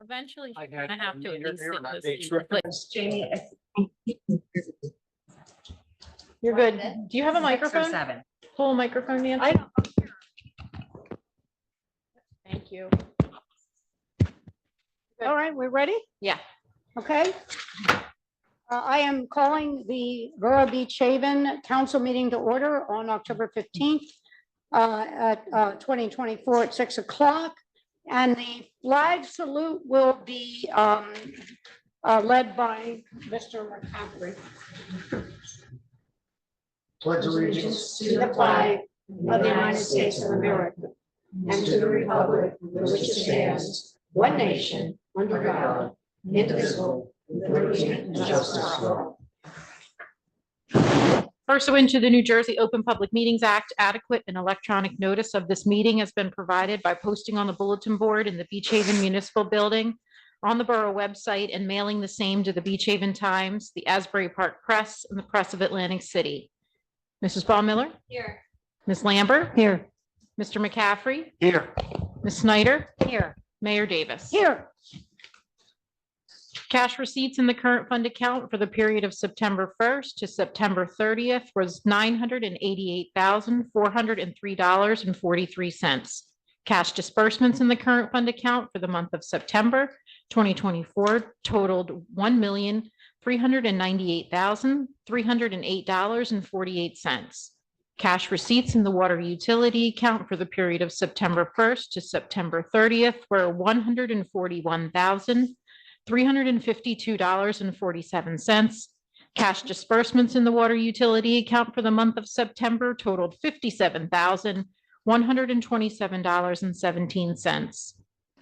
Eventually, I she's had gonna have to at neither least here sit nor this there. seat. Like, Jamie, you're good. Do you have a microphone? 7. Pull a microphone, Nancy. I don't. Thank you. All right, we're ready? Yeah. Okay. I am calling the Borough Beach Haven Council meeting to order on October 15th at 2024 at 6 o'clock. And the flag salute will be led by Mr. McCaffrey. Pledge allegiance To the flag of the United States of America and to the republic for which it stands, one nation, under God, indivisible, with liberty and justice for all. Pursuant to the New Jersey Open Public Meetings Act, adequate and electronic notice of this meeting has been provided by posting on the bulletin board in the Beach Haven Municipal Building, on the borough website, and mailing the same to the Beach Haven Times, the Asbury Park Press, and the Press of Atlantic City. Mrs. Ballmiller? Here. Ms. Lambert? Here. Mr. McCaffrey? Here. Ms. Snyder? Here. Mayor Davis? Here. Cash receipts in the current fund account for the period of September 1st to September 30th was $988,403.43. Cash disbursements in the current fund account for the month of September 2024 totaled $1,398,308.48. Cash receipts in the water utility account for the period of September 1st to September 30th were $141,352.47. Cash disbursements in the water utility account for the month of September totaled $57,127.17.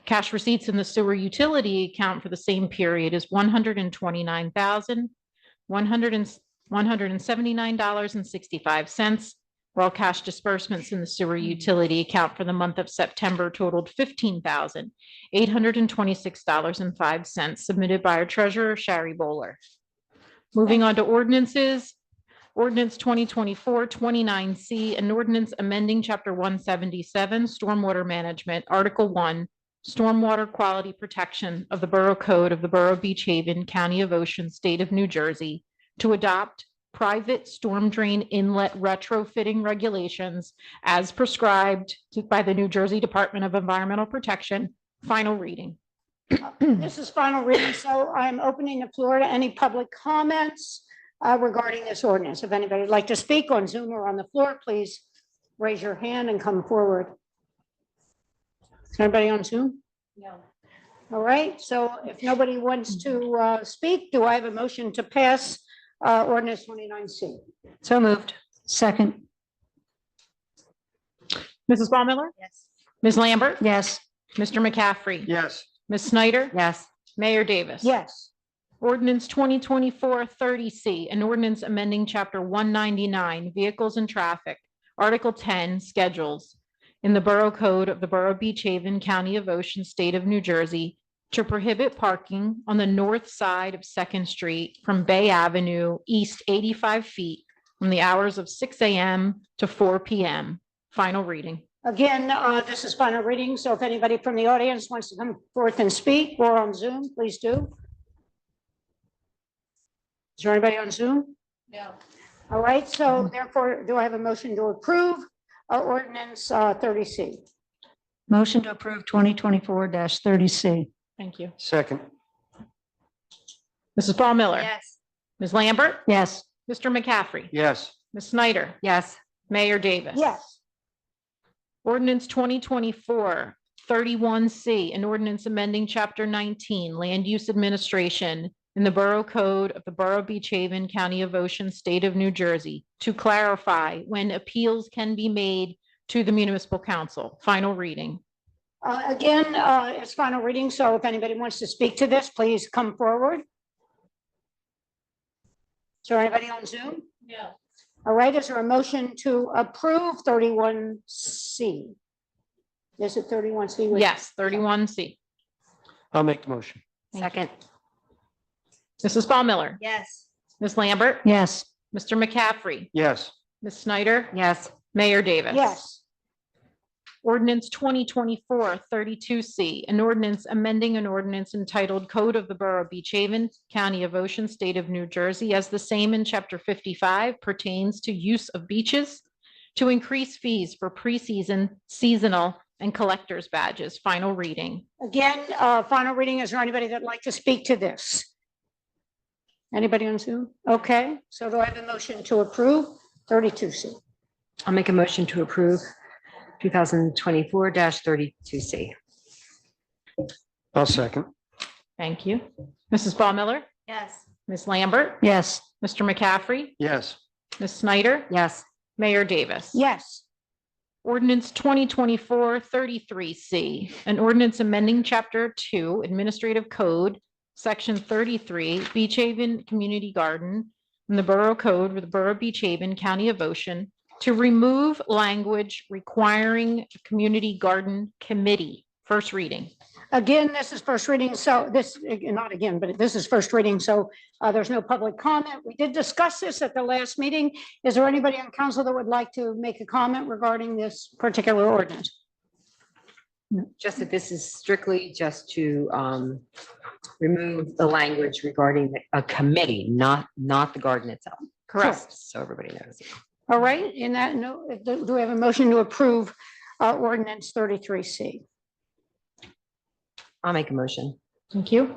Cash receipts in the sewer utility account for the same period is $129,179.65, while cash disbursements in the sewer utility account for the month of September totaled $15,826.05, submitted by our treasurer, Shari Bowler. Moving on to ordinances. Ordinance 2024-29C, an ordinance amending Chapter 177, Stormwater Management, Article 1, Stormwater Quality Protection of the Borough Code of the Borough of Beach Haven, County of Ocean, State of New Jersey, to adopt private storm drain inlet retrofitting regulations as prescribed by the New Jersey Department of Environmental Protection. Final reading. This is final reading, so I'm opening the floor to any public comments regarding this ordinance. If anybody would like to speak on Zoom or on the floor, please raise your hand and come forward. Is anybody on Zoom? No. All right, so if nobody wants to speak, do I have a motion to pass ordinance 29C? So moved. Second. Mrs. Ballmiller? Yes. Ms. Lambert? Yes. Mr. McCaffrey? Yes. Ms. Snyder? Yes. Mayor Davis? Yes. Ordinance 2024-30C, an ordinance amending Chapter 199, Vehicles and Traffic, Article 10, Schedules, in the Borough Code of the Borough of Beach Haven, County of Ocean, State of New Jersey, to prohibit parking on the north side of Second Street from Bay Avenue east 85 feet from the hours of 6 a.m. to 4 p.m. Final reading. Again, this is final reading, so if anybody from the audience wants to come forth and speak or on Zoom, please do. Is there anybody on Zoom? No. All right, so therefore, do I have a motion to approve ordinance 30C? Motion to approve 2024-30C. Thank you. Second. Mrs. Ballmiller? Yes. Ms. Lambert? Yes. Mr. McCaffrey? Yes. Ms. Snyder? Yes. Mayor Davis? Yes. Ordinance 2024-31C, an ordinance amending Chapter 19, Land Use Administration in the Borough Code of the Borough of Beach Haven, County of Ocean, State of New Jersey, to clarify when appeals can be made to the municipal council. Final reading. Again, it's final reading, so if anybody wants to speak to this, please come forward. Is there anybody on Zoom? No. All right, is there a motion to approve 31C? Is it 31C? Yes, 31C. I'll make the motion. Second. Mrs. Ballmiller? Yes. Ms. Lambert? Yes. Mr. McCaffrey? Yes. Ms. Snyder? Yes. Mayor Davis? Yes. Ordinance 2024-32C, an ordinance amending an ordinance entitled Code of the Borough of Beach Haven, County of Ocean, State of New Jersey, as the same in Chapter 55 pertains to use of beaches, to increase fees for preseason, seasonal, and collector's badges. Final reading. Again, final reading. Is there anybody that'd like to speak to this? Anybody on Zoom? Okay, so do I have a motion to approve 32C? I'll make a motion to approve 2024-32C. I'll second. Thank you. Mrs. Ball Miller, Yes. Ms. Lambert, Yes. Mr. McCaffrey, Yes. Ms. Snyder, Yes. Mayor Davis. Yes. Ordinance 2024-33C, an ordinance amending Chapter 2 Administrative Code, Section 33, Beach Haven Community Garden, in the Borough Code for the Borough of Beach Haven, County of Ocean, to remove language requiring a community garden committee. First reading. Again, this is first reading, so this, not again, but this is first reading, so there's no public comment. We did discuss this at the last meeting. Is there anybody on council that would like to make a comment regarding this particular ordinance? Just that this is strictly just to remove the language regarding a committee, not the garden itself. Correct. So everybody knows. All right, in that note, do we have a motion to approve ordinance 33C? I'll make a motion. Thank you.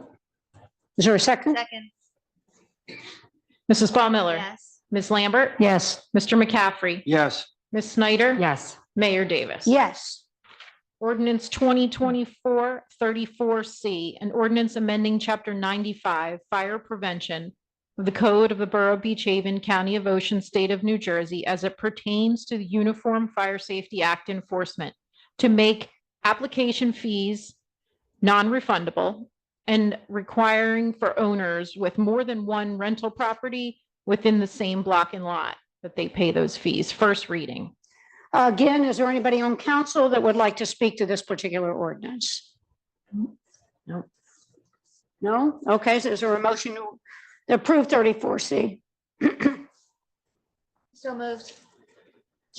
Is there a second? Second. Mrs. Ball Miller. Yes. Ms. Lambert. Yes. Mr. McCaffrey. Yes. Ms. Snyder. Yes. Mayor Davis. Yes. Ordinance 2024-34C, an ordinance amending Chapter 95, Fire Prevention of the Code of the Borough of Beach Haven, County of Ocean, State of New Jersey, as it pertains to the Uniform Fire Safety Act enforcement, to make application fees non-refundable and requiring for owners with more than one rental property within the same block and lot that they pay those fees. First reading. Again, is there anybody on council that would like to speak to this particular ordinance? No. No? Okay, so is there a motion to approve 34C? So moved. Is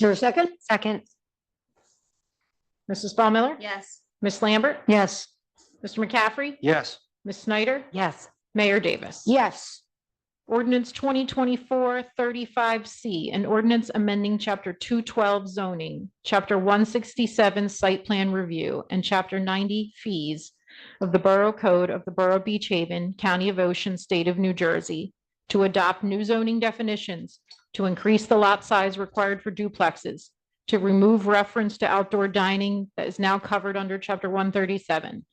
there a second? Second. Mrs. Ball Miller? Yes. Ms. Lambert? Yes. Mr. McCaffrey? Yes. Ms. Snyder? Yes. Mayor Davis. Yes. Ordinance 2024-35C, an ordinance amending Chapter 212 zoning, Chapter 167 site plan review, and Chapter 90 fees of the Borough Code of the Borough of Beach Haven, County of Ocean, State of New Jersey, to adopt new zoning definitions, to increase the lot size required for duplexes, to remove reference to outdoor dining that is now covered under Chapter 137,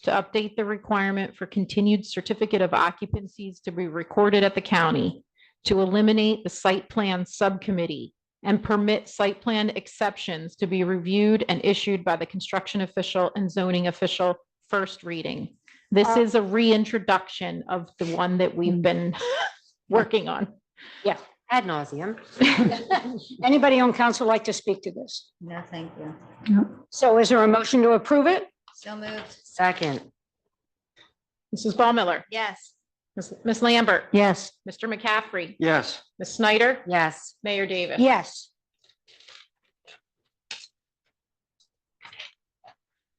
to update the requirement for continued certificate of occupancies to be recorded at the county, to eliminate the site plan subcommittee and permit site plan exceptions to be reviewed and issued by the construction official and zoning official. First reading. This is a reintroduction of the one that we've been working on. Ad nauseum. Anybody on council like to speak to this? No, thank you. So is there a motion to approve it? So moved. Second. Mrs. Ball Miller, Yes. Ms. Lambert, Yes. Mr. McCaffrey, Yes. Ms. Snyder, Yes. Mayor Davis. Yes.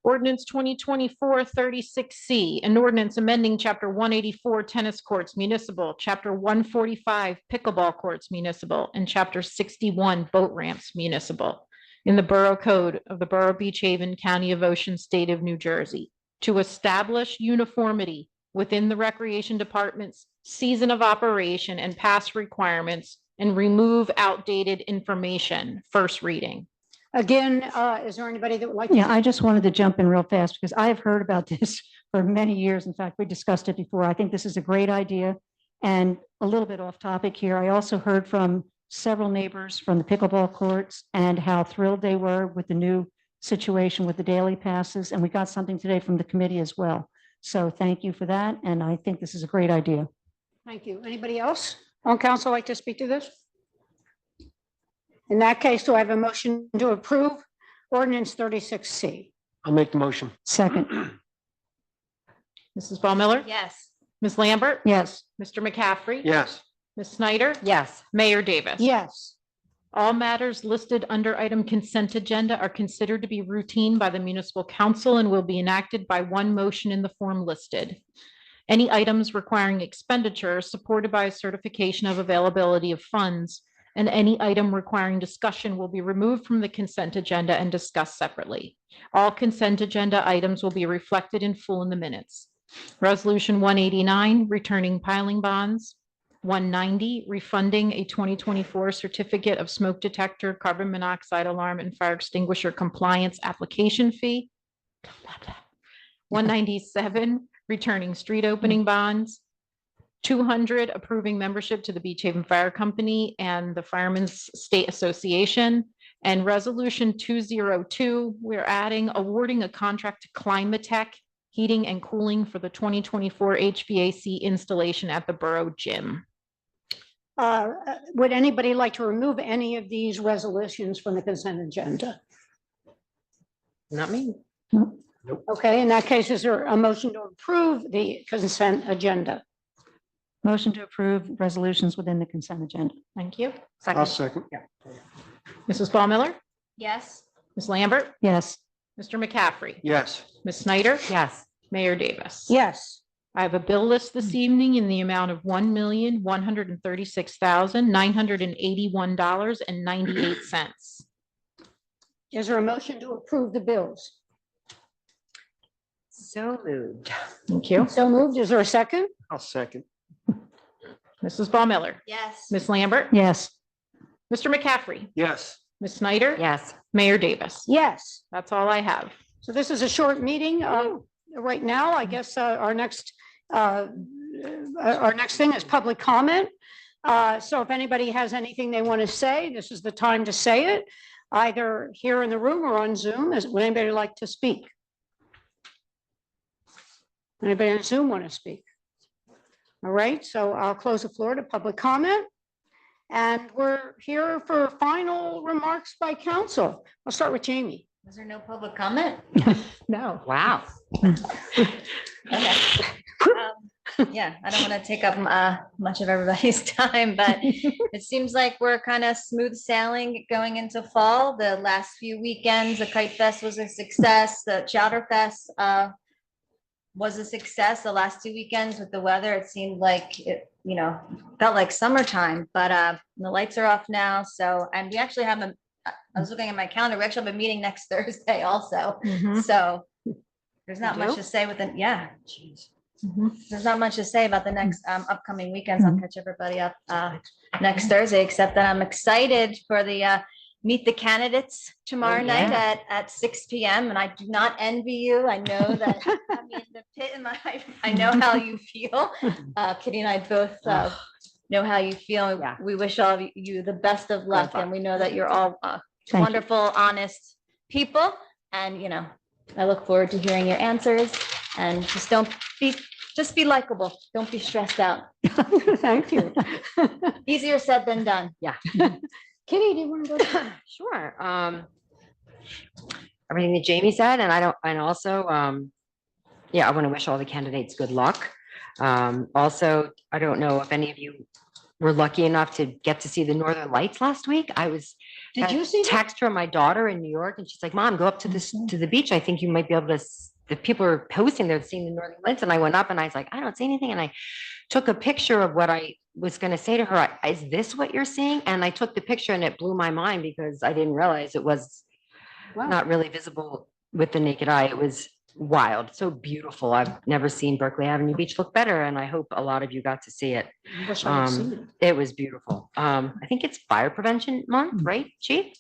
Ordinance 2024-36C, an ordinance amending Chapter 184 tennis courts municipal, Chapter 145 pickleball courts municipal, and Chapter 61 boat ramps municipal in the Borough Code of the Borough of Beach Haven, County of Ocean, State of New Jersey, to establish uniformity within the Recreation Department's season of operation and past requirements and remove outdated information. First reading. Again, is there anybody that would like? to Yeah, I just wanted to jump in real fast because I have heard about this for many years. In fact, we discussed it before. I think this is a great idea. And a little bit off topic here, I also heard from several neighbors from the pickleball courts and how thrilled they were with the new situation with the daily passes. And we got something today from the committee as well. So thank you for that. And I think this is a great idea. Thank you. Anybody else on council like to speak to this? In that case, do I have a motion to approve ordinance 36C? I'll make the motion. Second. Mrs. Ball Miller, Yes. Ms. Lambert, Yes. Mr. McCaffrey, Yes. Ms. Snyder, Yes. Mayor Davis. Yes. All matters listed under item consent agenda are considered to be routine by the municipal council and will be enacted by one motion in the form listed. Any items requiring expenditure are supported by a certification of availability of funds, and any item requiring discussion will be removed from the consent agenda and discussed separately. All consent agenda items will be reflected in full in the minutes. Resolution 189, returning piling bonds. 190, refunding a 2024 certificate of smoke detector, carbon monoxide alarm, and fire extinguisher compliance application fee. 197, returning street opening bonds. 200, approving membership to the Beach Haven Fire Company and the Firemen's State Association. And Resolution 202, we're adding awarding a contract to Climatech Heating and Cooling for the 2024 HVAC installation at the Borough Gym. Would anybody like to remove any of these resolutions from the consent agenda? Not me. Okay, in that case, is there a motion to approve the consent agenda? Motion to approve resolutions within the consent agenda. Thank you. I'll Second. second. Mrs. Ball Miller, Yes. Ms. Lambert, Yes. Mr. McCaffrey, Yes. Ms. Snyder, Yes. Mayor Davis. Yes. I have a bill list this evening in the amount of $1,136,981.98. Is there a motion to approve the bills? So moved. Thank you. So moved. Is there a second? I'll second. Mrs. Ball Miller, Yes. Ms. Lambert, Yes. Mr. McCaffrey, Yes. Ms. Snyder, Yes. Mayor Davis. Yes. That's all I have. So this is a short meeting. Right now, I guess our next thing is public comment. So if anybody has anything they want to say, this is the time to say it, either here in the room or on Zoom. Would anybody like to speak? Anybody on Zoom want to speak? All right, so I'll close the floor to public comment. And we're here for final remarks by council. I'll start with Jamie. Was there no public comment? No. Wow. Okay. Yeah, I don't want to take up much of everybody's time, but it seems like we're kind of smooth sailing going into fall. The last few weekends, the Kite Fest was a success. The Chowder Fest was a success. The last 2 weekends with the weather, it seemed like it, felt like summertime, but the lights are off now. So, and we actually have I was looking at my calendar. We actually have a meeting next Thursday also. Mhm. So there's not You much do? to say yeah. Mhm. There's not much to say about the next upcoming weekends. I'll catch everybody up next Thursday, except that I'm excited for the Meet the Candidates tomorrow night yeah. at 6 p.m. And I do not envy you. I know that I'm in the pit in my, I know how you feel. Kitty and I both know how you feel. Yeah. We wish all of you the best of luck, and we know that you're all Thank you. wonderful, honest people. And, I look forward to hearing your answers, and just be likable. Don't be stressed out. Thank you. Easier said than done. Kitty, do you want to go? Sure. Everything that Jamie said, and also, I want to wish all the candidates good luck. Also, I don't know if any of you were lucky enough to get to see the Northern Lights last week. Did you see that? Text from my daughter in New York, and she's like, "Mom, go up to the beach. I think you might be able to." The people are posting they're seeing the Northern Lights, and I went up and I was like, "I don't see anything," and I took a picture of what I was going to say to her. Is this what you're seeing? And I took the picture, and it blew my mind because I didn't realize it was not really visible with the naked eye. It was wild, so beautiful. I've never seen Berkeley Avenue Beach look better, and I hope a lot of you got to see it. Wish I had seen it. It was beautiful. I think it's Fire Prevention Month, right, Chief?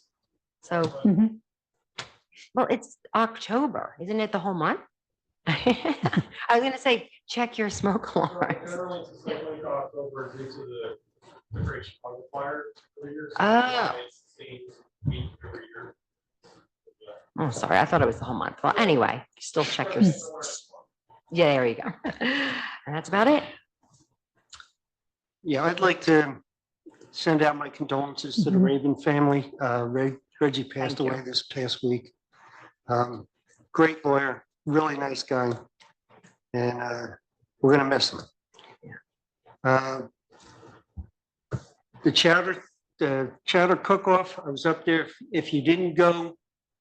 So, Mhm. well, it's October, isn't it the whole month? I was gonna say, check your smoke alarms. Generally, it's like October due to the Great Chicago Fire every year. So Oh. it's the same week every year. Oh, sorry, I thought it was the whole month. Well, anyway, still check your, yeah, there you go. And that's about it. Yeah, I'd like to send out my condolences to the Mhm. Raven family. Reggie passed Thank you. away this past week. Great lawyer, really nice guy. And we're gonna miss him. The Chowder the Chowder Cook-Off, I was up there. If you didn't go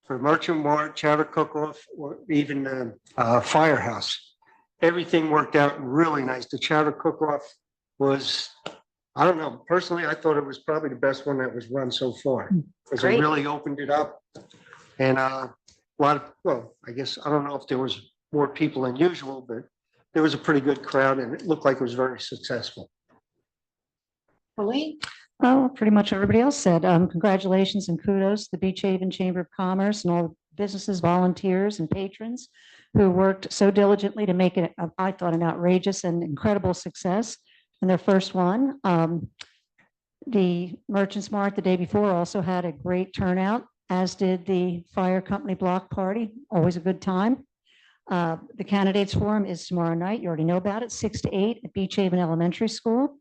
for Merchant Mart, Chowder Cook-Off, or even Firehouse, everything worked out really nice. The Chowder Cook-Off was, I don't know, personally, I thought it was probably the best one that was run so far. Because it Great. really opened it up. And a lot of, well, I guess, I don't know if there was more people than usual, but there was a pretty good crowd and it looked like it was very successful. Colleen? Oh, pretty much everybody else said. Congratulations and kudos to the Beach Haven Chamber of Commerce and all the businesses, volunteers and patrons who worked so diligently to make it, I thought, an outrageous and incredible success in their first one. The Merchants Mart the day before also had a great turnout, as did the Fire Company Block Party. Always a good time. The Candidates Forum is tomorrow night. You already know about it, 6 to 8 at Beach Haven Elementary School.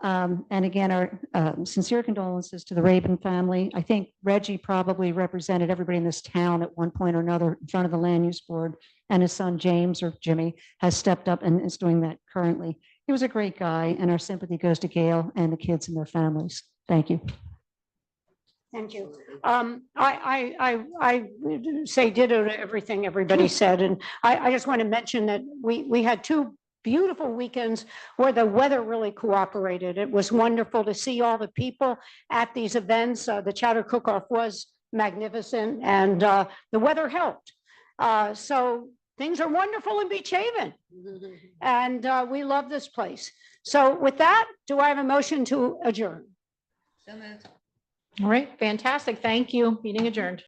And again, our sincere condolences to the Rabin family. I think Reggie probably represented everybody in this town at one point or another in front of the Land Use Board, and his son James, or Jimmy, has stepped up and is doing that currently. He was a great guy, and our sympathy goes to Gail and the kids and their families. Thank you. Thank you. I say ditto to everything everybody said, and I just want to mention that we had two beautiful weekends where the weather really cooperated. It was wonderful to see all the people at these events. The Chowder Cook-Off was magnificent, and the weather helped. So things are wonderful in Beach Haven, and we love this place. So with that, do I have a motion to adjourn? So moved. All right, fantastic. Thank you. Meeting adjourned.